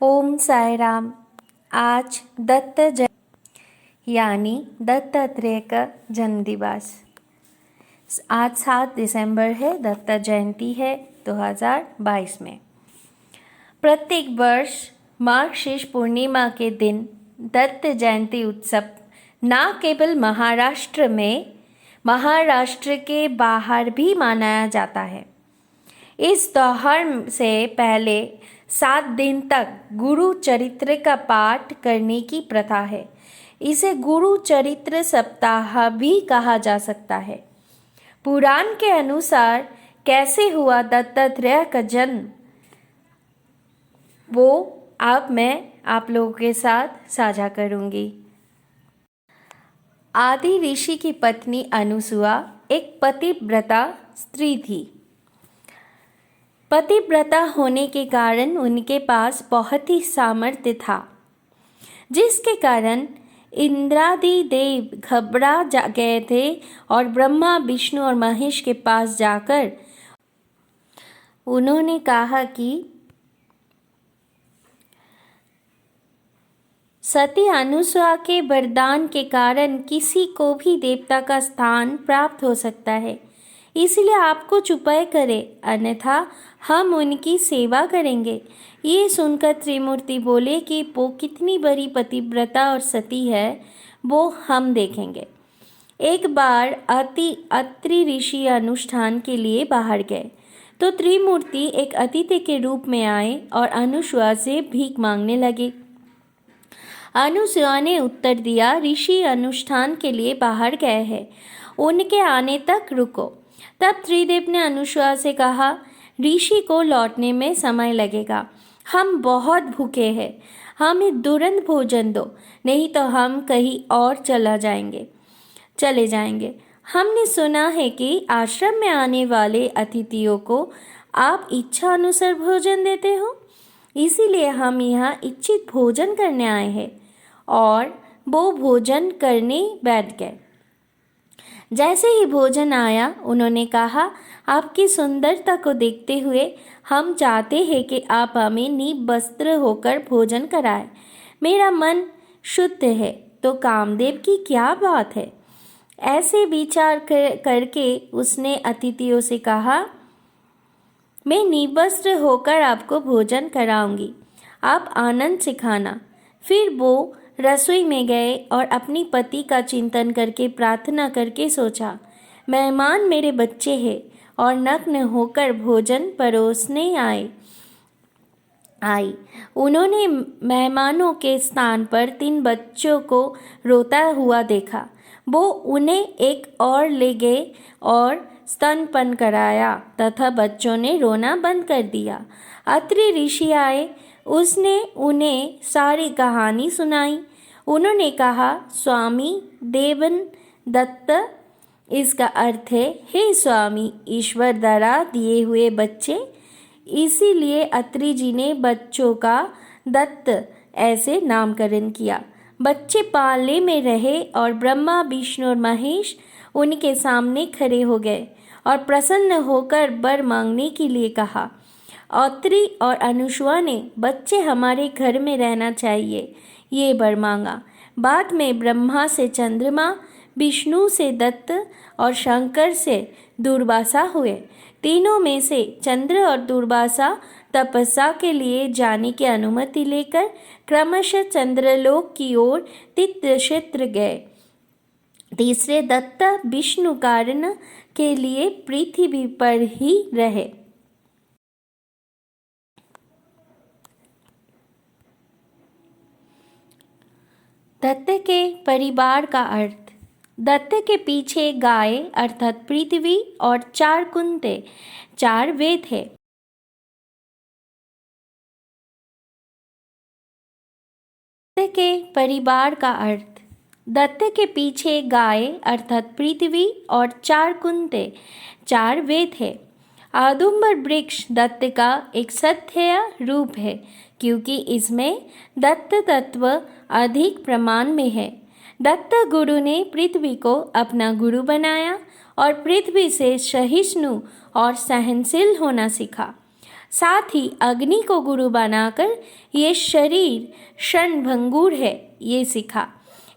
ओम साई राम। आज दत्त यानी दत्तात्रेय का जन्म दिवस। आज 7 दिसंबर है, दत्त जयंती है 2022 में। प्रत्येक वर्ष मार्गशीर्ष पूर्णिमा के दिन दत्त जयंती उत्सव न केवल महाराष्ट्र में, महाराष्ट्र के बाहर भी मनाया जाता है। इस त्योहार से पहले 7 दिन तक गुरु चरित्र का पाठ करने की प्रथा है। इसे गुरु चरित्र सप्ताह भी कहा जा सकता है। पुराण के अनुसार कैसे हुआ दत्तात्रेय का जन्म, वो अब मैं आप लोगों के साथ साझा करूंगी। आदि ऋषि की पत्नी अनुसुआ एक पतिव्रता स्त्री थी। पतिव्रता होने के कारण उनके पास बहुत ही सामर्थ्य था, जिसके कारण इंद्रादि देव घबरा गए थे और ब्रह्मा, विष्णु और महेश के पास जाकर उन्होंने कहा कि सती अनुसुआ के वरदान के कारण किसी को भी देवता का स्थान प्राप्त हो सकता है, इसलिए आप कुछ उपाय करें, अन्यथा हम उनकी सेवा करेंगे। ये सुनकर त्रिमूर्ति बोले कि वो कितनी बड़ी पतिव्रता और सती है, वो हम देखेंगे। एक बार अत्रि ऋषि अनुष्ठान के लिए बाहर गए तो त्रिमूर्ति एक अतिथि के रूप में आए और अनुसुआ से भीख मांगने लगे। अनुसुआ ने उत्तर दिया, ऋषि अनुष्ठान के लिए बाहर गए हैं, उनके आने तक रुको। तब त्रिदेव ने अनुसुआ से कहा, ऋषि को लौटने में समय लगेगा, हम बहुत भूखे हैं, हमें तुरंत भोजन दो, नहीं तो हम कहीं और चले जाएंगे। हमने सुना है कि आश्रम में आने वाले अतिथियों को आप इच्छा अनुसार भोजन देते हो, इसीलिए हम यहाँ इच्छित भोजन करने आए हैं। और वो भोजन करने बैठ गए। जैसे ही भोजन आया, उन्होंने कहा, आपकी सुंदरता को देखते हुए हम चाहते हैं कि आप हमें निवस्त्र होकर भोजन कराएं। मेरा मन शुद्ध है तो कामदेव की क्या बात है। ऐसे विचार करके उसने अतिथियों से कहा, मैं निवस्त्र होकर आपको भोजन कराऊंगी, आप आनंद से खाना। फिर वो रसोई में गए और अपनी पति का चिंतन करके प्रार्थना करके सोचा, मेहमान मेरे बच्चे हैं और नग्न होकर भोजन परोसने आई। उन्होंने मेहमानों के स्थान पर 3 बच्चों को रोता हुआ देखा। वो उन्हें एक और ले गए और स्तनपान कराया तथा बच्चों ने रोना बंद कर दिया। अत्रि ऋषि आए, उसने उन्हें सारी कहानी सुनाई। उन्होंने कहा, स्वामी देवन दत्त, इसका अर्थ है, हे स्वामी, ईश्वर द्वारा दिए हुए बच्चे। इसीलिए अत्रि जी ने बच्चों का दत्त ऐसे नामकरण किया। बच्चे पालने में रहे और ब्रह्मा, विष्णु और महेश उनके सामने खड़े हो गए और प्रसन्न होकर वर मांगने के लिए कहा। अत्रि और अनुसुआ ने बच्चे हमारे घर में रहना चाहिए, ये वर मांगा। बाद में ब्रह्मा से चंद्रमा, विष्णु से दत्त और शंकर से दुर्वासा हुए। तीनों में से चंद्र और दुर्वासा तपस्या के लिए जाने की अनुमति लेकर क्रमशः चंद्रलोक की ओर तीर्थक्षेत्र गए। तीसरे दत्त विष्णु कारण के लिए पृथ्वी पर ही रहे। दत्त के परिवार का अर्थ। दत्त के पीछे गाय अर्थात पृथ्वी और 4 कुंते, 4 वेद है। दत्त के परिवार का अर्थ। दत्त के पीछे गाय अर्थात पृथ्वी और 4 कुंते, 4 वेद है। औदुंबर वृक्ष दत्त का एक सत्य रूप है, क्योंकि इसमें दत्त तत्व अधिक प्रमाण में है। दत्त गुरु ने पृथ्वी को अपना गुरु बनाया और पृथ्वी से सहिष्णु और सहनशील होना सीखा। साथ ही अग्नि को गुरु बनाकर ये शरीर क्षणभंगुर है ये सिखा।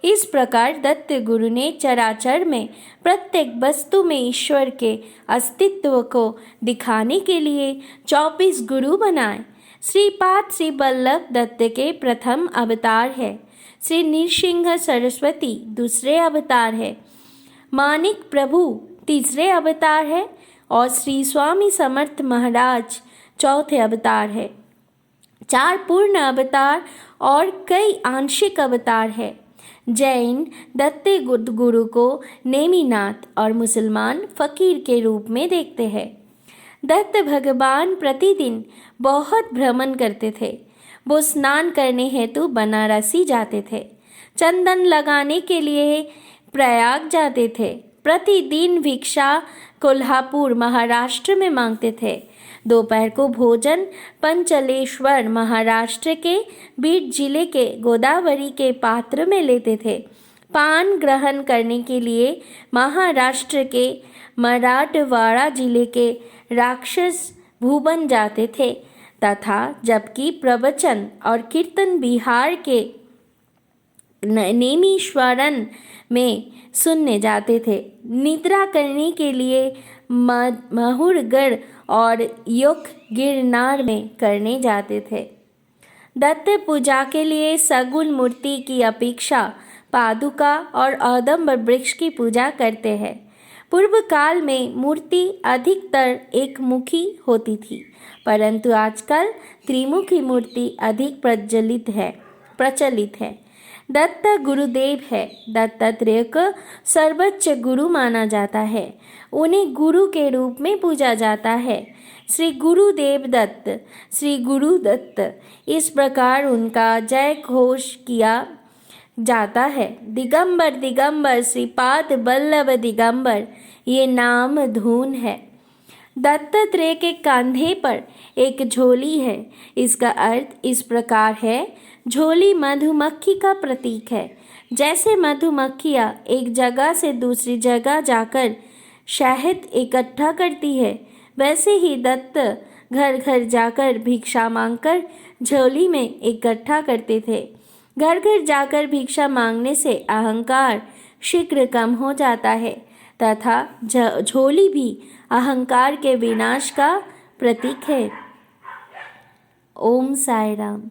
इस प्रकार दत्त गुरु ने चराचर में प्रत्येक वस्तु में ईश्वर के अस्तित्व को दिखाने के लिए 24 गुरु बनाए। श्रीपाद श्री वल्लभ दत्त के प्रथम अवतार है। श्री नृसिंह सरस्वती दूसरे अवतार है। मानिक प्रभु तीसरे अवतार है और श्री स्वामी समर्थ महाराज चौथे अवतार है। 4 पूर्ण अवतार और कई आंशिक अवतार है। जैन दत्त गुरु को नेमिनाथ और मुसलमान फकीर के रूप में देखते हैं। दत्त भगवान प्रतिदिन बहुत भ्रमण करते थे। वो स्नान करने हेतु बनारसी जाते थे, चंदन लगाने के लिए प्रयाग जाते थे, प्रतिदिन भिक्षा कोल्हापुर महाराष्ट्र में मांगते थे। दोपहर को भोजन पंचलेश्वर महाराष्ट्र के बीड जिले के गोदावरी के पात्र में लेते थे। पान ग्रहण करने के लिए महाराष्ट्र के मराठवाड़ा जिले के राक्षस भुवन जाते थे तथा जबकि प्रवचन और कीर्तन बिहार के नेमीश्वरन में सुनने जाते थे। निद्रा करने के लिए महुरगढ़ और योग गिरनार में करने जाते थे। दत्त पूजा के लिए सगुन मूर्ति की अपेक्षा पादुका और औदंब वृक्ष की पूजा करते हैं। पूर्व काल में मूर्ति अधिकतर एक मुखी होती थी, परंतु आजकल त्रिमुखी मूर्ति अधिक प्रचलित है। दत्त गुरुदेव है। दत्तात्रेय को सर्वोच्च गुरु माना जाता है। उन्हें गुरु के रूप में पूजा जाता है। श्री गुरुदेव दत्त, श्री गुरु दत्त, इस प्रकार उनका जय घोष किया जाता है। दिगंबर दिगंबर श्रीपाद वल्लभ दिगंबर ये नाम धून है। दत्तात्रेय के कंधे पर एक झोली है। इसका अर्थ इस प्रकार है, झोली मधुमक्खी का प्रतीक है। जैसे मधुमक्खियाँ एक जगह से दूसरी जगह जाकर शहद इकट्ठा करती है, वैसे ही दत्त घर घर जाकर भिक्षा मांगकर झोली में इकट्ठा करते थे। घर घर जाकर भिक्षा मांगने से अहंकार शीघ्र कम हो जाता है तथा झोली भी अहंकार के विनाश का प्रतीक है। ओम साई राम।